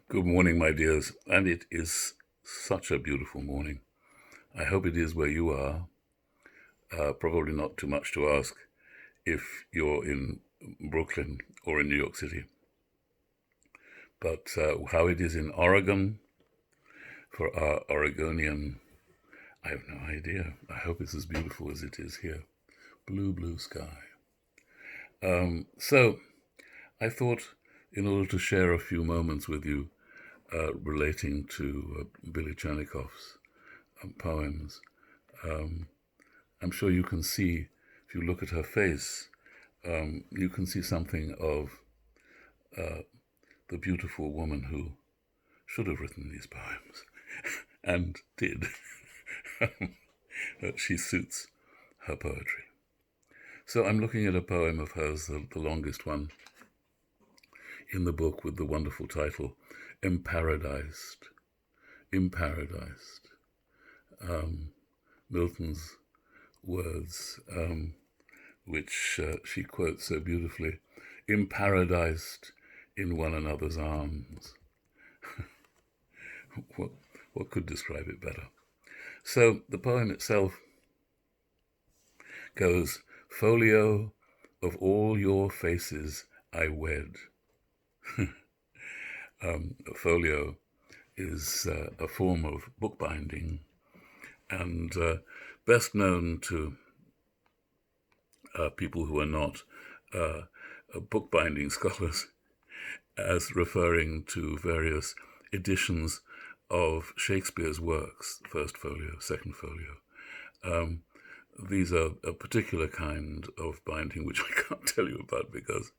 Good morning, my dears, and it is such a beautiful morning. I hope it is where you are. Probably not too much to ask if you're in Brooklyn or in New York City. But how it is in Oregon for our Oregonian, I have no idea. I hope it's as beautiful as it is here. Blue, blue sky. So I thought, in order to share a few moments with you relating to Billie Chernicoff's poems, I'm sure you can see, if you look at her face, you can see something of the beautiful woman who should have written these poems and did. She suits her poetry. So I'm looking at a poem of hers, the longest one in the book, with the wonderful title, Imparadised. Imparadised. Milton's words, which she quotes so beautifully, imparadised in one another's arms. what could describe it better? So the poem itself goes, folio of all your faces I wed. A folio is a form of bookbinding, and best known to people who are not bookbinding scholars as referring to various editions of Shakespeare's works, first folio, second folio. These are a particular kind of binding which I can't tell you about because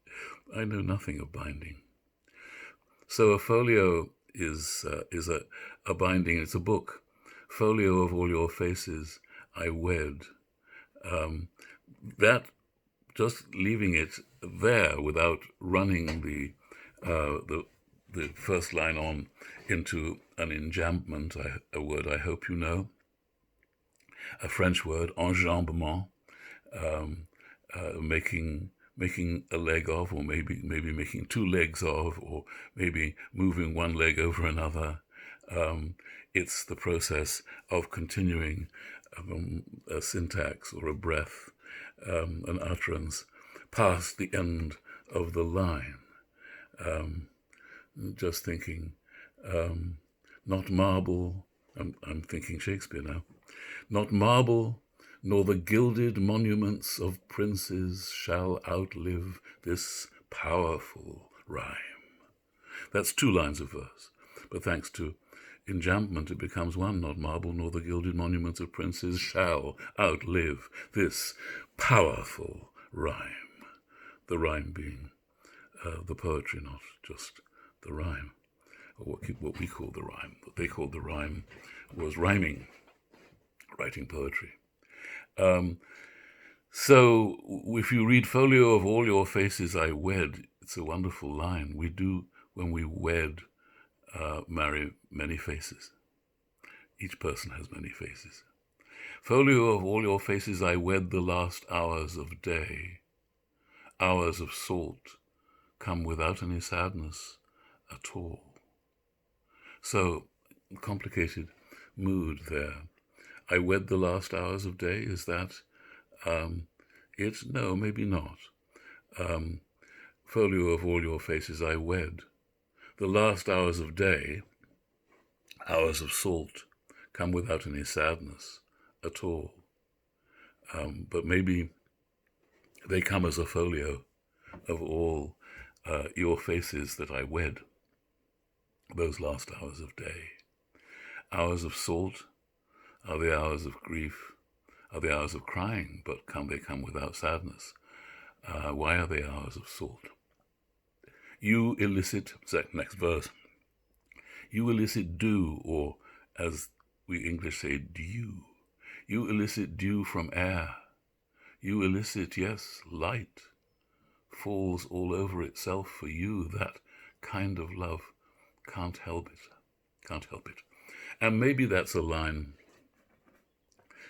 I know nothing of binding. So a folio is a binding, it's a book. Folio of all your faces I wed. That, just leaving it there without running the first line on into an enjambment, a word I hope you know, a French word, enjambement, making a leg of, or maybe making two legs of, or maybe moving one leg over another. It's the process of continuing a syntax or a breath, an utterance, past the end of the line. Just thinking, not marble, I'm thinking Shakespeare now, not marble, nor the gilded monuments of princes shall outlive this powerful rhyme. That's two lines of verse, but thanks to enjambment it becomes one, not marble, nor the gilded monuments of princes shall outlive this powerful rhyme. The rhyme being the poetry, not just the rhyme, or what we call the rhyme. What they called the rhyme was rhyming, writing poetry. So if you read folio of all your faces I wed, it's a wonderful line. We do, when we wed, marry many faces. Each person has many faces. Folio of all your faces I wed the last hours of day. Hours of salt come without any sadness at all. So, complicated mood there. I wed the last hours of day, is that it? No, maybe not. Folio of all your faces I wed. The last hours of day, hours of salt, come without any sadness at all. But maybe they come as a folio of all your faces that I wed, those last hours of day. Hours of salt are the hours of grief, are the hours of crying, but they come without sadness. Why are they hours of salt? You elicit, next verse, you elicit dew, or as we English say, dew. You elicit dew from air. You elicit, yes, light falls all over itself for you. That kind of love can't help it, can't help it. And maybe that's a line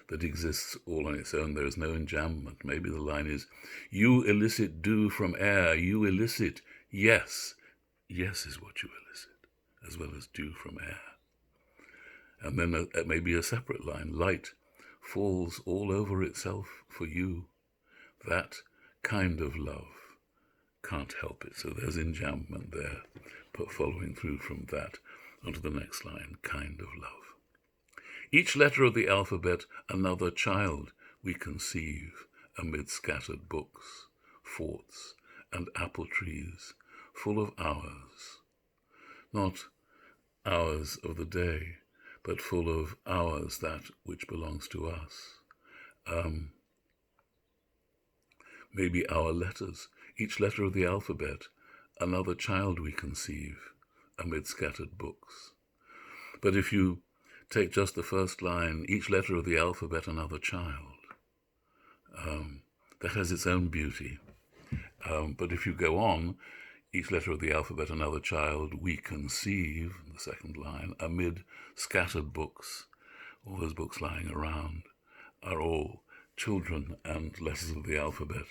that exists all on its own. There is no enjambment. Maybe the line is, you elicit dew from air. You elicit, yes. Yes is what you elicit. as well as dew from air. And then maybe a separate line, light falls all over itself for you. That kind of love can't help it. So there's enjambment there, but following through from that onto the next line, kind of love. Each letter of the alphabet, another child we conceive amid scattered books, forts, and apple trees full of hours. Not hours of the day, but full of hours that which belongs to us. Maybe our letters, each letter of the alphabet, another child we conceive amid scattered books. But if you take just the first line, each letter of the alphabet, another child, that has its own beauty. But if you go on, each letter of the alphabet, another child we conceive, the second line, amid scattered books, all those books lying around, are all children and letters of the alphabet.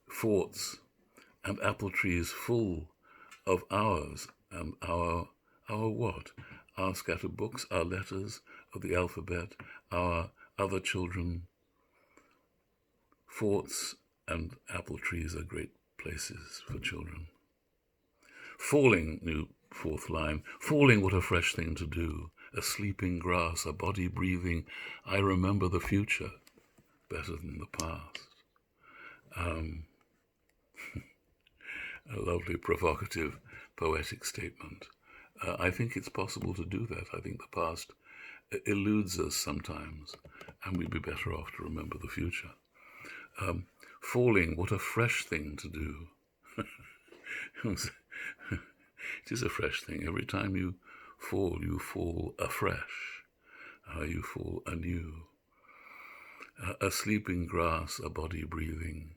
Forts and apple trees full of ours and our what? Our scattered books, our letters of the alphabet, our other children. Forts and apple trees are great places for children. Falling, new fourth line, falling, what a fresh thing to do. A sleeping grass, a body breathing. I remember the future better than the past. A lovely, provocative, poetic statement. I think it's possible to do that. I think the past eludes us sometimes, and we'd be better off to remember the future. Falling, what a fresh thing to do. It is a fresh thing. Every time you fall afresh. You fall anew. A sleeping grass, a body breathing.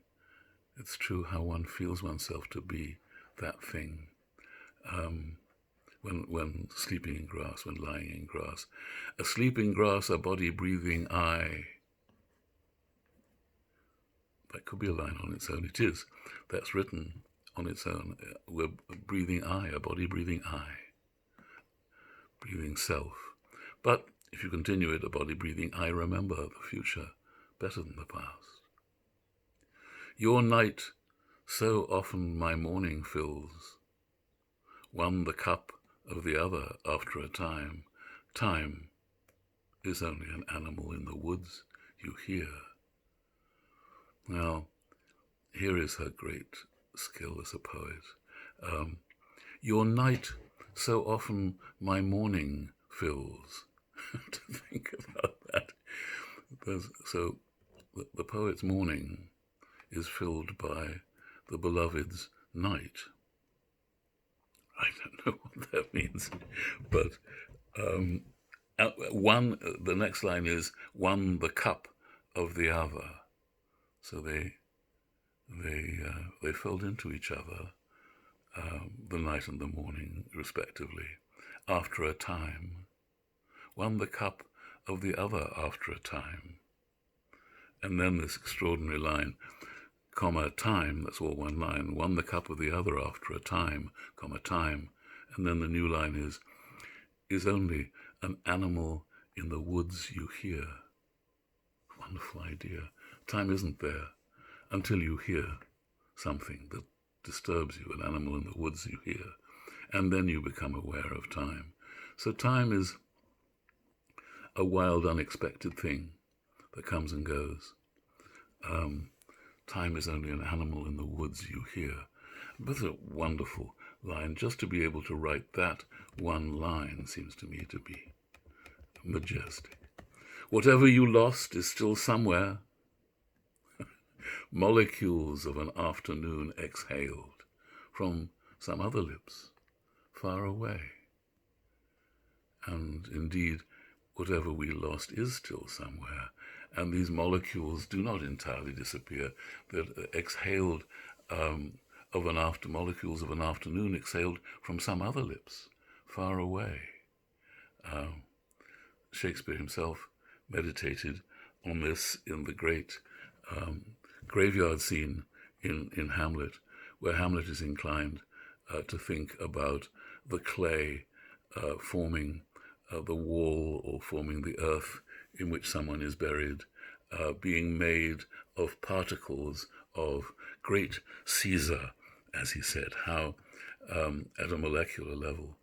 It's true how one feels oneself to be that thing. When sleeping in grass, when lying in grass. A sleeping grass, a body breathing, I. That could be a line on its own. It is. That's written on its own. We're breathing I, a body breathing I. Breathing self. But if you continue it, a body breathing I, remember the future better than the past. Your night so often my morning fills. One the cup of the other after a time. Time is only an animal in the woods you hear. Now, here is her great skill as a poet. Your night so often my morning fills. To think about that. So the poet's morning is filled by the beloved's night. I don't know what that means, but the next line is one the cup of the other. So they filled into each other, the night and the morning, respectively, after a time. One the cup of the other after a time. And then this extraordinary line, comma, time, that's all one line. One the cup of the other after a time, comma, time. And then the new line is only an animal in the woods you hear. Wonderful idea. Time isn't there until you hear something that disturbs you, an animal in the woods you hear. And then you become aware of time. So time is a wild, unexpected thing that comes and goes. Time is only an animal in the woods you hear. That's a wonderful line. Just to be able to write that one line seems to me to be majestic. Whatever you lost is still somewhere. Molecules of an afternoon exhaled from some other lips far away. And indeed, whatever we lost is still somewhere. And these molecules do not entirely disappear. They're exhaled molecules of an afternoon exhaled from some other lips, far away. Shakespeare himself meditated on this in the great graveyard scene in Hamlet, where Hamlet is inclined to think about the clay forming the wall or forming the earth in which someone is buried, being made of particles of great Caesar, as he said, how at a molecular level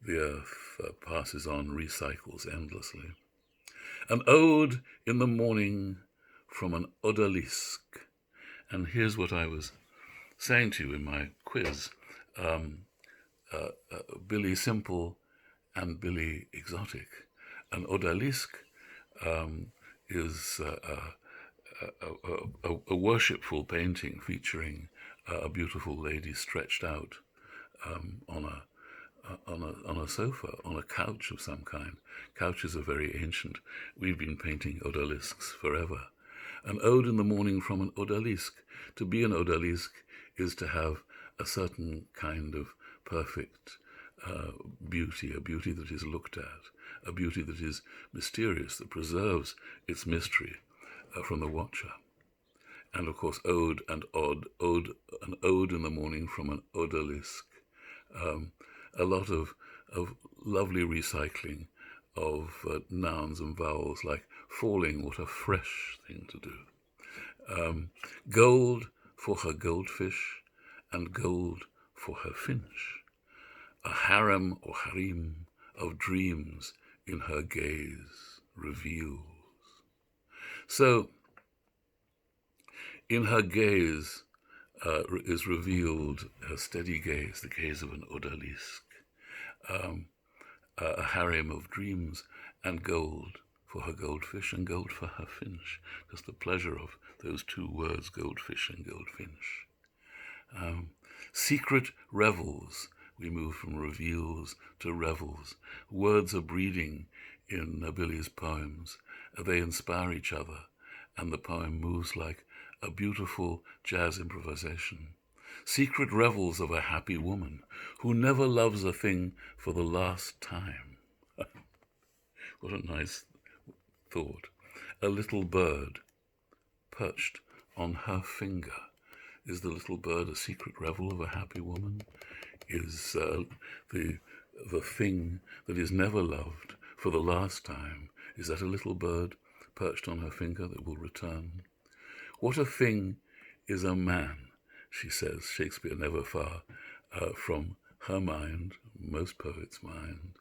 the earth passes on, recycles endlessly. An ode in the morning from an odalisque. And here's what I was saying to you in my quiz. Billie Simple and Billie Exotic. An odalisque is a worshipful painting featuring a beautiful lady stretched out on a sofa, on a couch of some kind. Couches are very ancient. We've been painting odalisques forever. An ode in the morning from an odalisque. To be an odalisque is to have a certain kind of perfect beauty, a beauty that is looked at, a beauty that is mysterious, that preserves its mystery from the watcher. And of course, ode and odd, an ode in the morning from an odalisque. A lot of lovely recycling of nouns and vowels, like falling, what a fresh thing to do. Gold for her goldfish and gold for her finch. A harem or harem of dreams in her gaze reveals. So, in her gaze is revealed her steady gaze, the gaze of an odalisque, a harem of dreams and gold for her goldfish and gold for her finch. Just the pleasure of those two words, goldfish and goldfinch. Secret revels. We move from reveals to revels. Words are breeding in Billie's poems. They inspire each other, and the poem moves like a beautiful jazz improvisation. Secret revels of a happy woman who never loves a thing for the last time. What a nice thought. A little bird perched on her finger. Is the little bird a secret revel of a happy woman? Is the thing that is never loved for the last time, is that a little bird perched on her finger that will return? What a thing is a man, she says, Shakespeare never far from her mind, most poets' mind.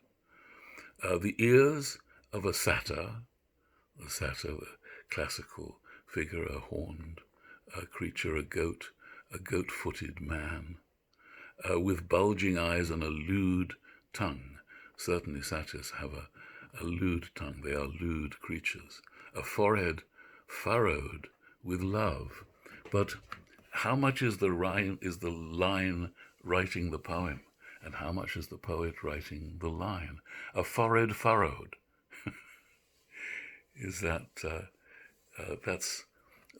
The ears of a satyr, the classical figure, a horned creature, a goat-footed man, with bulging eyes and a lewd tongue. Certainly satyrs have a lewd tongue. They are lewd creatures. A forehead furrowed with love. But how much is the line writing the poem? And how much is the poet writing the line? A forehead furrowed. Is that's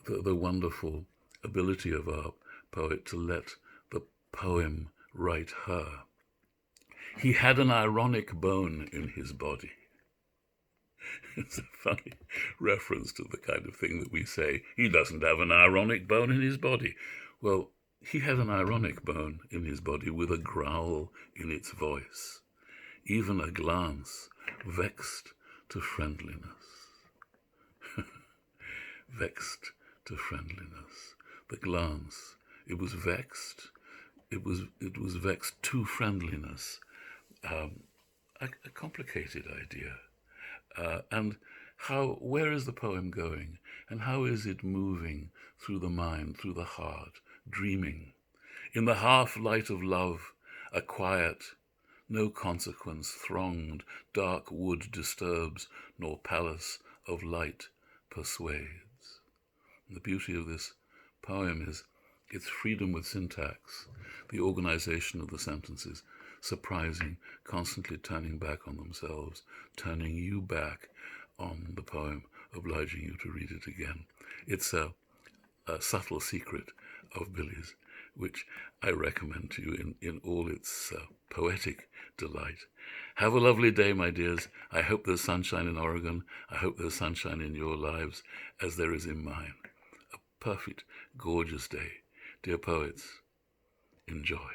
the wonderful ability of our poet to let the poem write her. He had an ironic bone in his body. It's a funny reference to the kind of thing that we say, he doesn't have an ironic bone in his body. Well, he had an ironic bone in his body with a growl in its voice, even a glance vexed to friendliness. Vexed to friendliness. The glance, it was vexed. It was vexed to friendliness. A complicated idea. And where is the poem going? And how is it moving through the mind, through the heart, dreaming? In the half-light of love, a quiet, no consequence thronged, dark wood disturbs, nor palace of light persuades. And the beauty of this poem is its freedom with syntax, the organization of the sentences, surprising, constantly turning back on themselves, turning you back on the poem, obliging you to read it again. It's a subtle secret of Billie's, which I recommend to you in all its poetic delight. Have a lovely day, my dears. I hope there's sunshine in Oregon. I hope there's sunshine in your lives as there is in mine. A perfect, gorgeous day. Dear poets, enjoy.